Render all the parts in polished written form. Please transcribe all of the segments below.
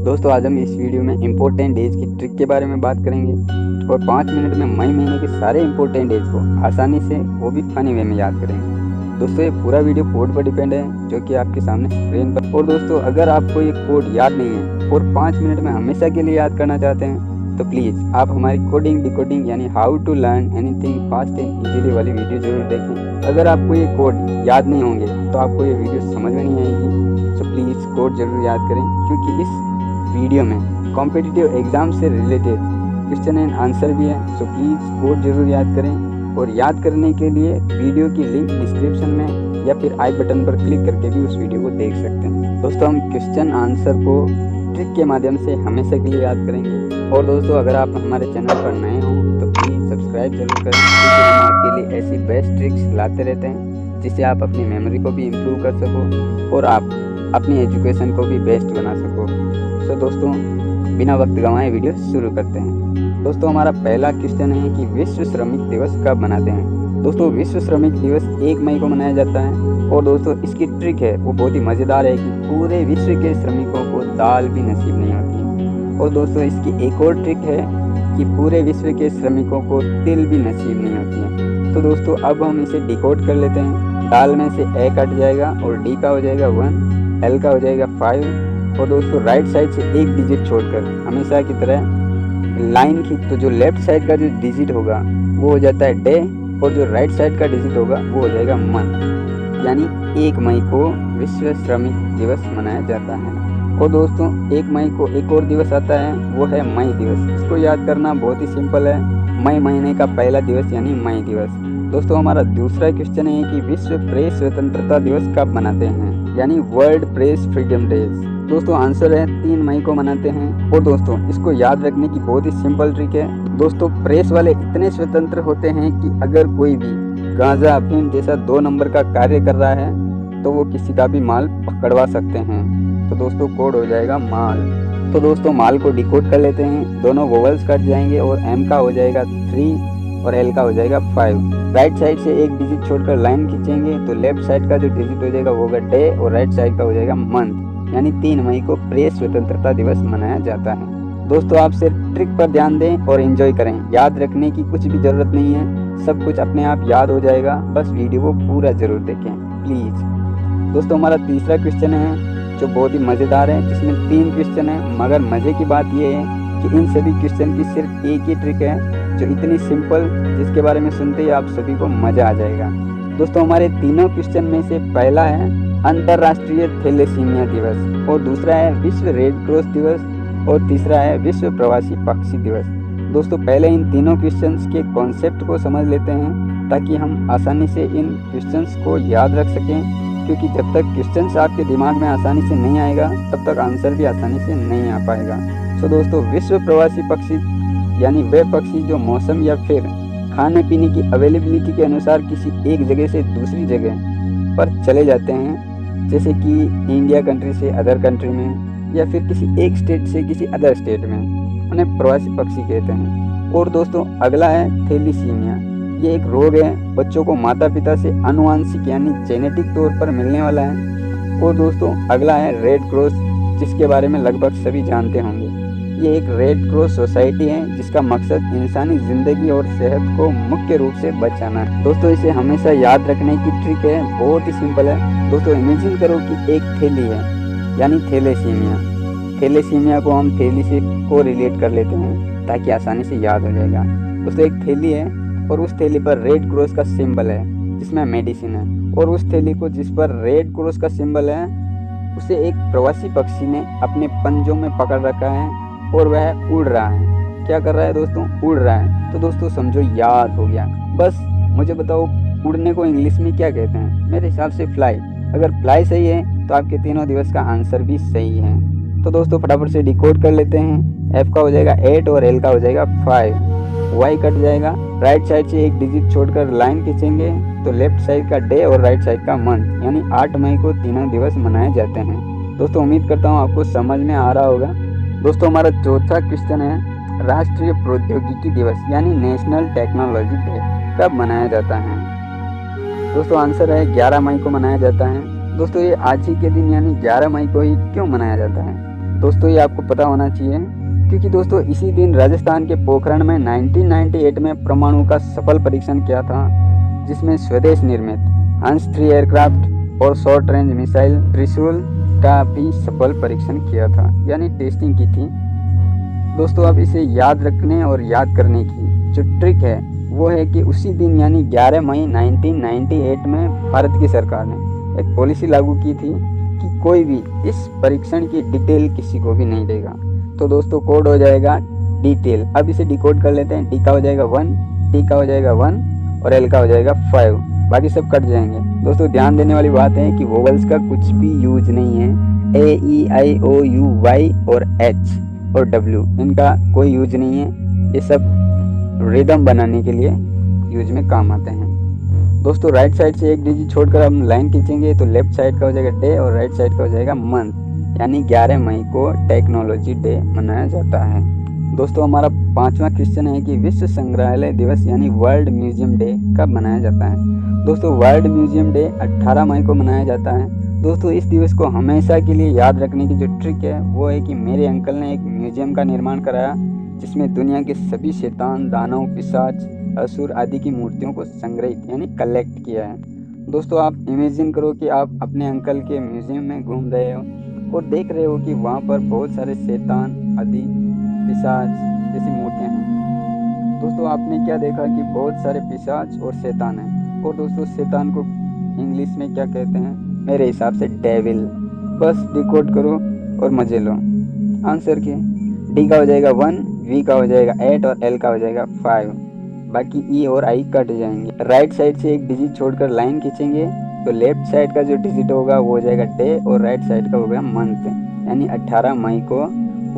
दोस्तों आज हम इस वीडियो में इम्पोर्टेंट डेज की ट्रिक के बारे में बात करेंगे और 5 मिनट में मई महीने के सारे इम्पोर्टेंट डेज को आसानी से वो भी फनी वे में याद करेंगे। दोस्तों ये पूरा वीडियो कोड पर डिपेंड है जो कि आपके सामने स्क्रीन पर। और दोस्तों अगर आपको ये कोड याद नहीं है और 5 मिनट में हमेशा के लिए याद करना चाहते हैं तो प्लीज़ आप हमारी कोडिंग डिकोडिंग यानी how to learn anything fast and easily वाली वीडियो जरूर देखें। अगर आपको ये कोड याद नहीं होंगे तो आपको ये वीडियो समझ में नहीं आएगी। सो प्लीज़ कोड जरूर याद करें क्योंकि इस वीडियो में कॉम्पिटिटिव एग्जाम से रिलेटेड क्वेश्चन एंड आंसर भी है। सो प्लीज़ कोड जरूर याद करें और याद करने के लिए वीडियो की लिंक डिस्क्रिप्शन में या फिर आई बटन पर क्लिक करके भी उस वीडियो को देख सकते हैं। दोस्तों हम क्वेश्चन आंसर को ट्रिक के माध्यम से हमेशा के लिए याद करेंगे। और दोस्तों अगर आप हमारे चैनल पर नए हों तो प्लीज़ सब्सक्राइब जरूर करें क्योंकि हम आपके लिए ऐसी बेस्ट ट्रिक्स लाते रहते हैं जिससे आप अपनी मेमोरी को भी इम्प्रूव कर सको और आप अपनी एजुकेशन को भी बेस्ट बना सको। सो दोस्तों बिना वक्त गंवाए वीडियो शुरू करते हैं। दोस्तों हमारा पहला क्वेश्चन है कि विश्व श्रमिक दिवस कब मनाते हैं। दोस्तों विश्व श्रमिक दिवस 1 मई को मनाया जाता है। और दोस्तों इसकी ट्रिक है वो बहुत ही मज़ेदार है कि पूरे विश्व के श्रमिकों को दाल भी नसीब नहीं होती है। और दोस्तों इसकी एक और ट्रिक है कि पूरे विश्व के श्रमिकों को तिल भी नसीब नहीं होती है। तो दोस्तों अब हम इसे डिकोड कर लेते हैं। दाल में से ए कट जाएगा और डी का हो जाएगा 1, एल का हो जाएगा 5 और दोस्तों राइट साइड से एक डिजिट छोड़कर हमेशा की तरह लाइन खींच तो जो लेफ्ट साइड का जो डिजिट होगा वो हो जाता है डे और जो राइट साइड का डिजिट होगा वो हो जाएगा मंथ। यानी 1 मई को विश्व श्रमिक दिवस मनाया जाता है। और दोस्तों 1 मई को एक और दिवस आता है वो है मई दिवस। इसको याद करना बहुत ही सिंपल है। मई महीने का पहला दिवस यानी मई दिवस। दोस्तों हमारा दूसरा क्वेश्चन है कि विश्व प्रेस स्वतंत्रता दिवस कब मनाते हैं यानी वर्ल्ड प्रेस फ्रीडम डेज। दोस्तों आंसर है 3 मई को मनाते हैं। और दोस्तों इसको याद रखने की बहुत ही सिंपल ट्रिक है। दोस्तों प्रेस वाले इतने स्वतंत्र होते हैं कि अगर कोई भी गांजा अफीम जैसा 2 नंबर का कार्य कर रहा है तो वो किसी का भी माल पकड़वा सकते हैं। तो दोस्तों कोड हो जाएगा माल। तो दोस्तों माल को डिकोड कर लेते हैं। दोनों वोवल्स कट जाएंगे और एम का हो जाएगा 3 और एल का हो जाएगा 5। राइट साइड से एक डिजिट छोड़कर लाइन खींचेंगे तो लेफ्ट साइड का जो डिजिट हो जाएगा वो होगा डे और राइट साइड का हो जाएगा मंथ। यानी 3 मई को प्रेस स्वतंत्रता दिवस मनाया जाता है। दोस्तों आप सिर्फ ट्रिक पर ध्यान दें और एंजॉय करें। याद रखने की कुछ भी ज़रूरत नहीं है, सब कुछ अपने आप याद हो जाएगा। बस वीडियो को पूरा ज़रूर देखें प्लीज़। दोस्तों हमारा तीसरा क्वेश्चन है जो बहुत ही मज़ेदार है जिसमें 3 क्वेश्चन है। मगर मज़े की बात ये है कि इन सभी क्वेश्चन की सिर्फ एक ही ट्रिक है जो इतनी सिंपल जिसके बारे में सुनते ही आप सभी को मज़ा आ जाएगा। दोस्तों हमारे तीनों क्वेश्चन में से पहला है अंतर्राष्ट्रीय थैलेसीमिया दिवस और दूसरा है विश्व रेड क्रॉस दिवस और तीसरा है विश्व प्रवासी पक्षी दिवस। दोस्तों पहले इन तीनों क्वेश्चंस के कॉन्सेप्ट को समझ लेते हैं ताकि हम आसानी से इन क्वेश्चंस को याद रख सकें क्योंकि जब तक क्वेश्चंस आपके दिमाग में आसानी से नहीं आएगा तब तक आंसर भी आसानी से नहीं आ पाएगा। सो दोस्तों विश्व प्रवासी पक्षी यानी वे पक्षी जो मौसम या फिर खाने पीने की अवेलेबिलिटी के अनुसार किसी एक जगह से दूसरी जगह पर चले जाते हैं, जैसे कि इंडिया कंट्री से अदर कंट्री में या फिर किसी एक स्टेट से किसी अदर स्टेट में, उन्हें प्रवासी पक्षी कहते हैं। और दोस्तों अगला है थैलेसीमिया। ये एक रोग है बच्चों को माता पिता से आनुवांशिक यानी जेनेटिक तौर पर मिलने वाला है। और दोस्तों अगला है रेड क्रॉस जिसके बारे में लगभग सभी जानते होंगे। ये एक रेड क्रॉस सोसाइटी है जिसका मकसद इंसानी जिंदगी और सेहत को मुख्य रूप से बचाना है। दोस्तों इसे हमेशा याद रखने की ट्रिक है, बहुत ही सिंपल है। दोस्तों इमेजिन करो कि एक थैली है यानी थैलेसीमिया। थैलेसीमिया को हम थैली से को रिलेट कर लेते हैं ताकि आसानी से याद हो जाएगा। दोस्तों एक थैली है और उस थैली पर रेड क्रॉस का सिंबल है जिसमें मेडिसिन है। और उस थैली को जिस पर रेड क्रॉस का सिंबल है उसे एक प्रवासी पक्षी ने अपने पंजों में पकड़ रखा है और वह उड़ रहा है। क्या कर रहा है दोस्तों? उड़ रहा है। तो दोस्तों समझो याद हो गया। बस मुझे बताओ उड़ने को इंग्लिश में क्या कहते हैं? मेरे हिसाब से फ्लाई। अगर फ्लाई सही है तो आपके तीनों दिवस का आंसर भी सही है। तो दोस्तों फटाफट से डिकोड कर लेते हैं। एफ का हो जाएगा 8 और एल का हो जाएगा 5। वाई कट जाएगा। राइट साइड से एक डिजिट छोड़कर लाइन खींचेंगे तो लेफ्ट साइड का डे और राइट साइड का मंथ। यानी 8 मई को तीनों दिवस मनाए जाते हैं। दोस्तों उम्मीद करता हूँ आपको समझ में आ रहा होगा। दोस्तों हमारा चौथा क्वेश्चन है राष्ट्रीय प्रौद्योगिकी दिवस यानी नेशनल टेक्नोलॉजी डे कब मनाया जाता है। दोस्तों आंसर है 11 मई को मनाया जाता है। दोस्तों ये आज ही के दिन यानी 11 मई को ही क्यों मनाया जाता है? दोस्तों ये आपको पता होना चाहिए, क्योंकि दोस्तों इसी दिन राजस्थान के पोखरण में 1998 में परमाणु का सफल परीक्षण किया था, जिसमें स्वदेश निर्मित हंस 3 एयरक्राफ्ट और शॉर्ट रेंज मिसाइल त्रिशूल का भी सफल परीक्षण किया था, यानी टेस्टिंग की थी। दोस्तों अब इसे याद रखने और याद करने की जो ट्रिक है वो है कि उसी दिन यानी 11 मई 1998 में भारत की सरकार ने एक पॉलिसी लागू की थी कि कोई भी इस परीक्षण की डिटेल किसी को भी नहीं देगा। तो दोस्तों कोड हो जाएगा डिटेल। अब इसे डिकोड कर लेते हैं। डी का हो जाएगा 1, टी का हो जाएगा 1 और एल का हो जाएगा 5, बाकी सब कट जाएंगे। दोस्तों ध्यान देने वाली बात है कि वोवल्स का कुछ भी यूज नहीं है। ए ई आई ओ यू वाई और एच और डब्ल्यू इनका कोई यूज नहीं है। ये सब रिदम बनाने के लिए यूज में काम आते हैं। दोस्तों राइट साइड से एक डिजिट छोड़कर हम लाइन खींचेंगे तो लेफ्ट साइड का हो जाएगा डे और राइट साइड का हो जाएगा मंथ, यानी 11 मई को टेक्नोलॉजी डे मनाया जाता है। दोस्तों हमारा 5वां क्वेश्चन है कि विश्व संग्रहालय दिवस यानी वर्ल्ड म्यूजियम डे कब मनाया जाता है। दोस्तों वर्ल्ड म्यूजियम डे 18 मई को मनाया जाता है। दोस्तों इस दिवस को हमेशा के लिए याद रखने की जो ट्रिक है वो है कि मेरे अंकल ने एक म्यूजियम का निर्माण कराया, जिसमें दुनिया के सभी शैतान, दानव, पिशाच, असुर आदि की मूर्तियों को संग्रहित यानी कलेक्ट किया है। दोस्तों आप इमेजिन करो कि आप अपने अंकल के म्यूजियम में घूम रहे हो और देख रहे हो कि वहाँ पर बहुत सारे शैतान आदि, पिशाच जैसी मूर्तियाँ हैं। दोस्तों आपने क्या देखा कि बहुत सारे पिशाच और शैतान हैं, और दोस्तों शैतान को इंग्लिश में क्या कहते हैं? मेरे हिसाब से डेविल। बस डिकोड करो और मजे लो। आंसर के डी का हो जाएगा 1, वी का हो जाएगा 8 और एल का हो जाएगा 5, बाकी ई और आई कट जाएंगे। राइट साइड से एक डिजिट छोड़कर लाइन खींचेंगे तो लेफ्ट साइड का जो डिजिट होगा वो हो जाएगा डे और राइट साइड का होगा मंथ, यानी 18 मई को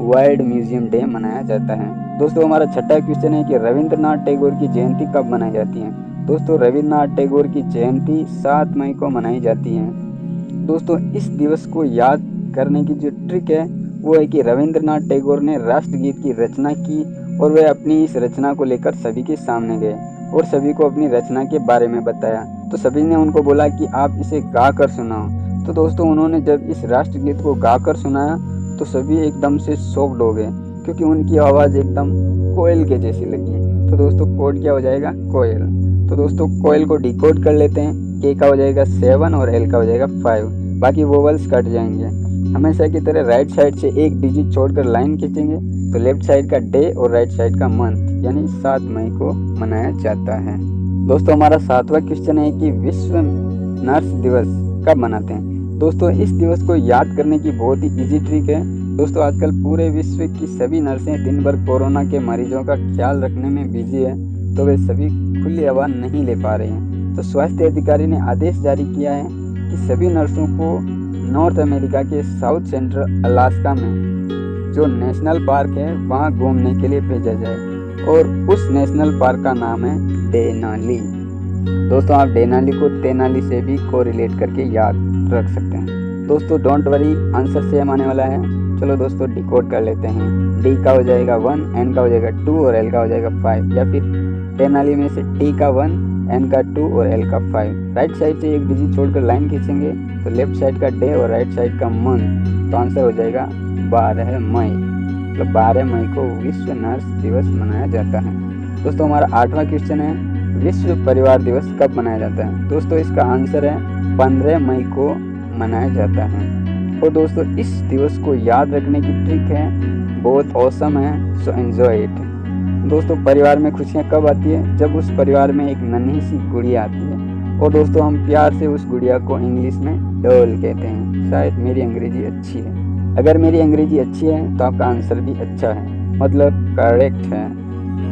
वर्ल्ड म्यूजियम डे मनाया जाता है। दोस्तों हमारा छठा क्वेश्चन है कि रविंद्रनाथ टैगोर की जयंती कब मनाई जाती है। दोस्तों रविंद्रनाथ टैगोर की जयंती 7 मई को मनाई जाती है। दोस्तों इस दिवस को याद करने की जो ट्रिक है वो है कि रविंद्रनाथ टैगोर ने राष्ट्रगीत की रचना की और वे अपनी इस रचना को लेकर सभी के सामने गए और सभी को अपनी रचना के बारे में बताया। तो सभी ने उनको बोला कि आप इसे गा कर सुनाओ। तो दोस्तों उन्होंने जब इस राष्ट्रगीत को गा कर सुनाया तो सभी एकदम से शॉक्ड हो गए, क्योंकि उनकी आवाज़ एकदम कोयल के जैसी लगी। तो दोस्तों कोड क्या हो जाएगा? कोयल। तो दोस्तों कोयल को डिकोड कर लेते हैं। के का हो जाएगा 7 और एल का हो जाएगा 5, बाकी वोवल्स कट जाएंगे। हमेशा की तरह राइट साइड से एक डिजिट छोड़कर लाइन खींचेंगे तो लेफ्ट साइड का डे और राइट साइड का मंथ, यानी 7 मई को मनाया जाता है। दोस्तों हमारा 7वां क्वेश्चन है कि विश्व नर्स दिवस कब मनाते हैं। दोस्तों इस दिवस को याद करने की बहुत ही इजी ट्रिक है। दोस्तों आजकल पूरे विश्व की सभी नर्सें दिन भर कोरोना के मरीजों का ख्याल रखने में बिजी है, तो वे सभी खुली हवा नहीं ले पा रहे हैं। तो स्वास्थ्य अधिकारी ने आदेश जारी किया है कि सभी नर्सों को नॉर्थ अमेरिका के साउथ सेंट्रल अलास्का में जो नेशनल पार्क है वहाँ घूमने के लिए भेजा जाए, और उस नेशनल पार्क का नाम है डेनाली। दोस्तों आप डेनाली को तेनाली से भी कोरिलेट करके याद रख सकते हैं। दोस्तों डोंट वरी, आंसर सेम आने वाला है। चलो दोस्तों डिकोड कर लेते हैं। डी का हो जाएगा 1, एन का हो जाएगा 2 और एल का हो जाएगा 5, या फिर डेनाली में से टी का 1, एन का 2 और एल का 5। राइट साइड से एक डिजिट छोड़कर लाइन खींचेंगे तो लेफ्ट साइड का डे और राइट साइड का मंथ, तो आंसर हो जाएगा 12 मई। मतलब 12 मई को विश्व नर्स दिवस मनाया जाता है। दोस्तों हमारा 8वां क्वेश्चन है विश्व परिवार दिवस कब मनाया जाता है। दोस्तों इसका आंसर है 15 मई को मनाया जाता है। और दोस्तों इस दिवस को याद रखने की ट्रिक है, बहुत ऑसम है, सो एंजॉय इट। दोस्तों परिवार में खुशियाँ कब आती है? जब उस परिवार में एक नन्ही सी गुड़िया आती है, और दोस्तों हम प्यार से उस गुड़िया को इंग्लिश में डॉल कहते हैं। शायद मेरी अंग्रेजी अच्छी है। अगर मेरी अंग्रेजी अच्छी है तो आपका आंसर भी अच्छा है, मतलब करेक्ट है।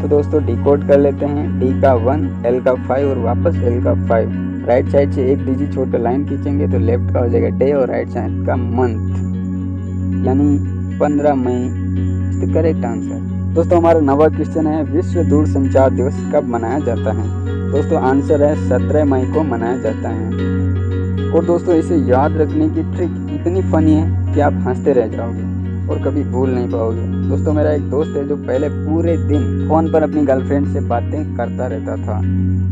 तो दोस्तों डिकोड कर लेते हैं। डी का 1, एल का 5 और वापस एल का 5। राइट साइड से एक डिजिट छोड़कर लाइन खींचेंगे तो लेफ्ट का हो जाएगा डे और राइट साइड का मंथ, यानी 15 मई इज द करेक्ट आंसर। दोस्तों हमारा 9वां क्वेश्चन है विश्व दूरसंचार दिवस कब मनाया जाता है। दोस्तों आंसर है 17 मई को मनाया जाता है। और दोस्तों इसे याद रखने की ट्रिक इतनी फनी है कि आप हंसते रह जाओगे और कभी भूल नहीं पाओगे। दोस्तों मेरा एक दोस्त है जो पहले पूरे दिन फ़ोन पर अपनी गर्लफ्रेंड से बातें करता रहता था,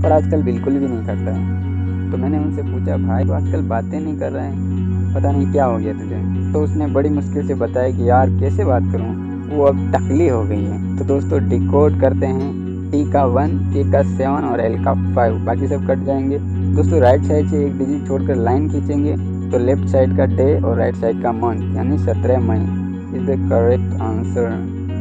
पर आजकल बिल्कुल भी नहीं करता है। तो मैंने उनसे पूछा भाई तो आजकल बातें नहीं कर रहे हैं, पता नहीं क्या हो गया तुझे। तो उसने बड़ी मुश्किल से बताया कि यार कैसे बात करूँ, वो अब टकली हो गई है। तो दोस्तों डिकोड करते हैं, टी का 1, के का 7 और एल का 5, बाकी सब कट जाएंगे। दोस्तों राइट साइड से एक डिजिट छोड़कर लाइन खींचेंगे तो लेफ्ट साइड का डे और राइट साइड का मंथ यानी 17 मई इज द करेक्ट आंसर।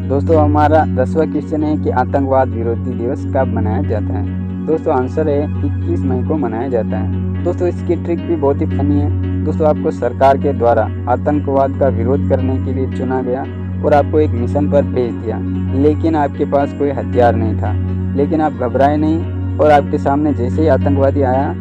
दोस्तों हमारा 10वां क्वेश्चन है कि आतंकवाद विरोधी दिवस कब मनाया जाता है। दोस्तों आंसर है 21 मई को मनाया जाता है। दोस्तों इसकी ट्रिक भी बहुत ही फनी है। दोस्तों आपको सरकार के द्वारा आतंकवाद का विरोध करने के लिए चुना गया और आपको एक मिशन पर भेज दिया, लेकिन आपके पास कोई हथियार नहीं था। लेकिन आप घबराए नहीं और आपके सामने जैसे ही आतंकवादी आया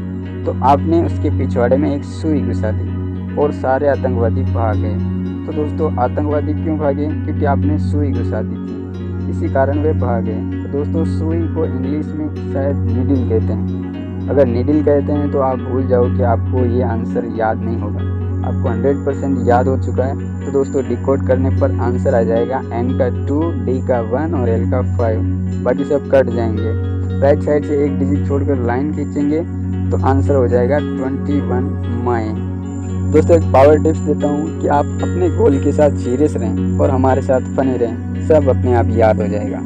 तो आपने उसके पिछवाड़े में एक सुई घुसा दी और सारे आतंकवादी भाग गए। तो दोस्तों आतंकवादी क्यों भागे? क्योंकि आपने सुई घुसा दी थी, इसी कारण वे भाग गए। तो दोस्तों सुई को इंग्लिश में शायद नीडल कहते हैं। अगर नीडल कहते हैं तो आप भूल जाओ कि आपको ये आंसर याद नहीं होगा, आपको 100% याद हो चुका है। तो दोस्तों डिकोड करने पर आंसर आ जाएगा एन का 2, डी का 1 और एल का 5, बाकी सब कट जाएंगे। राइट साइड से एक डिजिट छोड़कर लाइन खींचेंगे तो आंसर हो जाएगा 21 मई। दोस्तों एक पावर टिप्स देता हूँ कि आप अपने गोल के साथ सीरियस रहें और हमारे साथ फनी रहें, सब अपने आप याद हो जाएगा।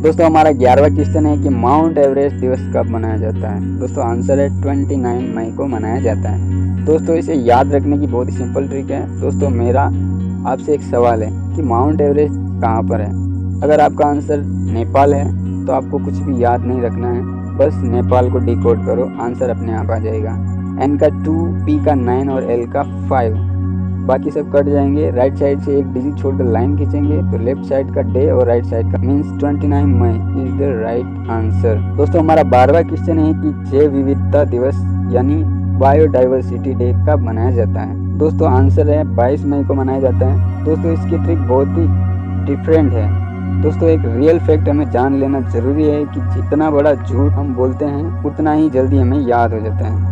दोस्तों हमारा 11वां क्वेश्चन है कि माउंट एवरेस्ट दिवस कब मनाया जाता है। दोस्तों आंसर है 29 मई को मनाया जाता है। दोस्तों इसे याद रखने की बहुत ही सिंपल ट्रिक है। दोस्तों मेरा आपसे एक सवाल है कि माउंट एवरेस्ट कहाँ पर है। अगर आपका आंसर नेपाल है तो आपको कुछ भी याद नहीं रखना है, बस नेपाल को डिकोड करो, आंसर अपने आप आ जाएगा। एन का 2, पी का 9 और एल का 5, बाकी सब कट जाएंगे। राइट साइड से एक डिजिट छोड़कर लाइन खींचेंगे तो लेफ्ट साइड का डे और राइट साइड का मीन्स 29 मई इज द राइट आंसर। दोस्तों हमारा 12वां क्वेश्चन है कि जैव विविधता दिवस यानी बायोडाइवर्सिटी डे कब मनाया जाता है। दोस्तों आंसर है 22 मई को मनाया जाता है। दोस्तों इसकी ट्रिक बहुत ही डिफरेंट है। दोस्तों एक रियल फैक्ट हमें जान लेना जरूरी है कि जितना बड़ा झूठ हम बोलते हैं उतना ही जल्दी हमें याद हो जाता है।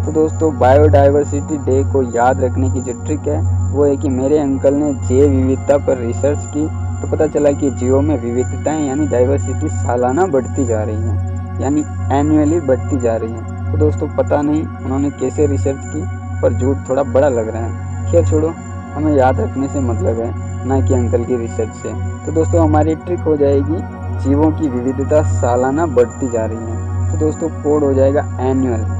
तो दोस्तों बायोडाइवर्सिटी डे को याद रखने की जो ट्रिक है वो है कि मेरे अंकल ने जैव विविधता पर रिसर्च की तो पता चला कि जीवों में विविधताएं यानी डाइवर्सिटी सालाना बढ़ती जा रही है, यानी एनुअली बढ़ती जा रही है। तो दोस्तों पता नहीं उन्होंने कैसे रिसर्च की, पर झूठ थोड़ा बड़ा लग रहा है। खैर छोड़ो, हमें याद रखने से मतलब है, ना कि अंकल की रिसर्च से। तो दोस्तों हमारी ट्रिक हो जाएगी जीवों की विविधता सालाना बढ़ती जा रही है। तो दोस्तों कोड हो जाएगा एनुअल।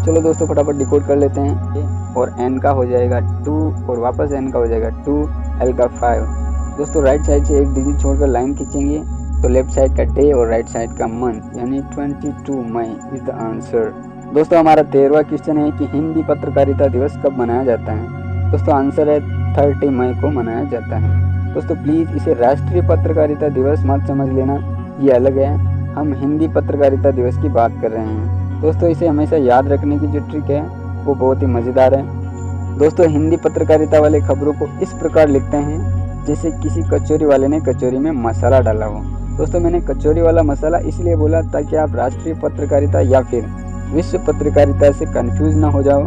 चलो दोस्तों फटाफट डिकोड कर लेते हैं। और एन का हो जाएगा 2 और वापस एन का हो जाएगा 2, एल का 5। दोस्तों राइट साइड से एक डिजिट छोड़कर लाइन खींचेंगे तो लेफ्ट साइड का डे और राइट साइड का मंथ यानी 22 मई इज द आंसर। दोस्तों हमारा 13वां क्वेश्चन है कि हिंदी पत्रकारिता दिवस कब मनाया जाता है। दोस्तों आंसर है 30 मई को मनाया जाता है। दोस्तों प्लीज़ इसे राष्ट्रीय पत्रकारिता दिवस मत समझ लेना, ये अलग है। हम हिंदी पत्रकारिता दिवस की बात कर रहे हैं। दोस्तों इसे हमेशा याद रखने की जो ट्रिक है वो बहुत ही मज़ेदार है। दोस्तों हिंदी पत्रकारिता वाले खबरों को इस प्रकार लिखते हैं जैसे किसी कचौरी वाले ने कचौरी में मसाला डाला हो। दोस्तों मैंने कचौरी वाला मसाला इसलिए बोला ताकि आप राष्ट्रीय पत्रकारिता या फिर विश्व पत्रकारिता से कंफ्यूज ना हो जाओ।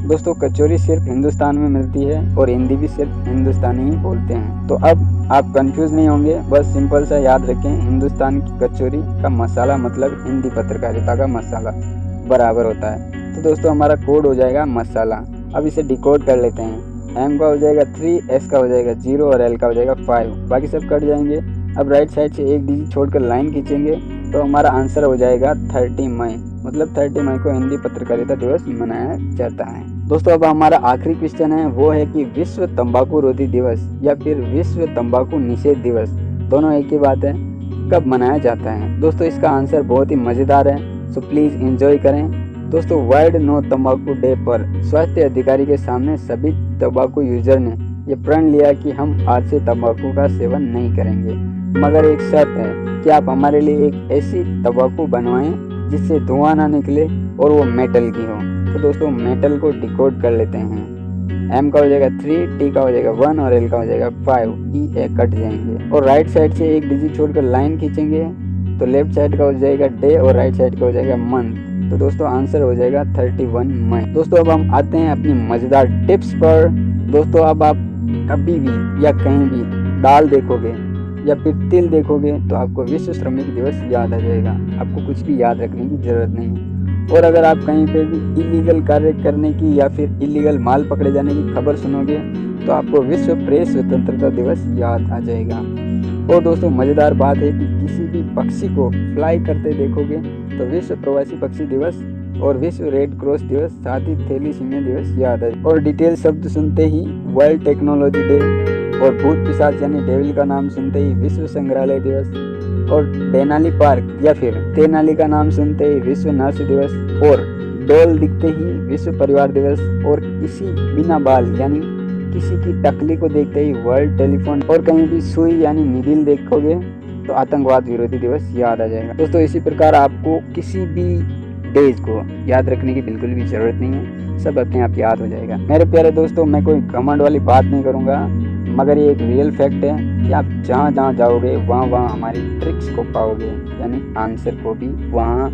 दोस्तों कचौरी सिर्फ हिंदुस्तान में मिलती है और हिंदी भी सिर्फ हिंदुस्तानी ही बोलते हैं। तो अब आप कंफ्यूज नहीं होंगे, बस सिंपल सा याद रखें, हिंदुस्तान की कचौरी का मसाला मतलब हिंदी पत्रकारिता का मसाला बराबर होता है। तो दोस्तों हमारा कोड हो जाएगा मसाला। अब इसे डिकोड कर लेते हैं। एम का हो जाएगा 3, एस का हो जाएगा 0 और एल का हो जाएगा 5, बाकी सब कट जाएंगे। अब राइट साइड से एक डिजिट छोड़कर लाइन खींचेंगे तो हमारा आंसर हो जाएगा 30 मई, मतलब 30 मई को हिंदी पत्रकारिता दिवस मनाया जाता है। दोस्तों अब हमारा आखिरी क्वेश्चन है वो है कि विश्व तंबाकू रोधी दिवस या फिर विश्व तंबाकू निषेध दिवस, दोनों एक ही बात है, कब मनाया जाता है। दोस्तों इसका आंसर बहुत ही मज़ेदार है, सो प्लीज़ एंजॉय करें। दोस्तों वर्ल्ड नो तंबाकू डे पर स्वास्थ्य अधिकारी के सामने सभी तंबाकू यूजर ने ये प्रण लिया कि हम आज से तंबाकू का सेवन नहीं करेंगे, मगर एक शर्त है कि आप हमारे लिए एक ऐसी तंबाकू बनवाएं जिससे धुआं ना निकले और वो मेटल की हो। तो दोस्तों मेटल को डिकोड कर लेते हैं। एम का हो जाएगा 3, टी का हो जाएगा 1 और एल का हो जाएगा 5, ई ए कट जाएंगे और राइट साइड से एक डिजिट छोड़कर लाइन खींचेंगे तो लेफ्ट साइड का हो जाएगा डे और राइट साइड का हो जाएगा मंथ। तो दोस्तों आंसर हो जाएगा 31 मई। दोस्तों अब हम आते हैं अपनी मज़ेदार टिप्स पर। दोस्तों अब आप कभी भी या कहीं भी दाल देखोगे या फिर तिल देखोगे तो आपको विश्व श्रमिक दिवस याद आ जाएगा, आपको कुछ भी याद रखने की ज़रूरत नहीं है। और अगर आप कहीं पे भी इलीगल कार्य करने की या फिर इलीगल माल पकड़े जाने की खबर सुनोगे तो आपको विश्व प्रेस स्वतंत्रता दिवस याद आ जाएगा। और दोस्तों मज़ेदार बात है कि किसी भी पक्षी को फ्लाई करते देखोगे तो विश्व प्रवासी पक्षी दिवस और विश्व रेड क्रॉस दिवस, साथ ही थैलीसीमिया दिवस याद है। और डिटेल शब्द सुनते ही वर्ल्ड टेक्नोलॉजी डे, और भूत पिशाच यानी डेविल का नाम सुनते ही विश्व संग्रहालय दिवस, और डेनाली पार्क या फिर तेनाली का नाम सुनते ही विश्व नर्स दिवस, और डोल दिखते ही विश्व परिवार दिवस, और किसी बिना बाल यानी किसी की टकली को देखते ही वर्ल्ड टेलीफोन, और कहीं भी सुई यानी निडिल देखोगे तो आतंकवाद विरोधी दिवस याद आ जाएगा। दोस्तों इसी प्रकार आपको किसी भी डेज को याद रखने की बिल्कुल भी ज़रूरत नहीं है, सब अपने आप याद हो जाएगा। मेरे प्यारे दोस्तों, मैं कोई घमंड वाली बात नहीं करूँगा, मगर ये एक रियल फैक्ट है कि आप जहाँ जहाँ जाओगे वहाँ वहाँ हमारी ट्रिक्स को पाओगे, यानी आंसर को भी वहाँ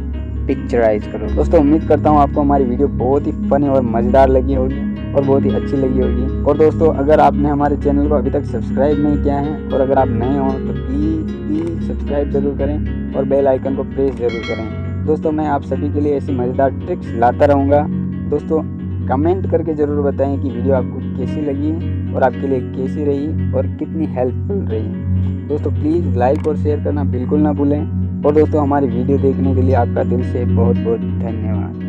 पिक्चराइज करो। दोस्तों उम्मीद करता हूँ आपको हमारी वीडियो बहुत ही फनी और मज़ेदार लगी होगी और बहुत ही अच्छी लगी होगी। और दोस्तों अगर आपने हमारे चैनल को अभी तक सब्सक्राइब नहीं किया है और अगर आप नए हो तो प्लीज़ सब्सक्राइब ज़रूर करें और बेल आइकन को प्रेस ज़रूर करें। दोस्तों मैं आप सभी के लिए ऐसी मज़ेदार ट्रिक्स लाता रहूँगा। दोस्तों कमेंट करके ज़रूर बताएं कि वीडियो आपको कैसी लगी और आपके लिए कैसी रही और कितनी हेल्पफुल रही। दोस्तों प्लीज़ लाइक और शेयर करना बिल्कुल ना भूलें। और दोस्तों हमारी वीडियो देखने के लिए आपका दिल से बहुत बहुत धन्यवाद।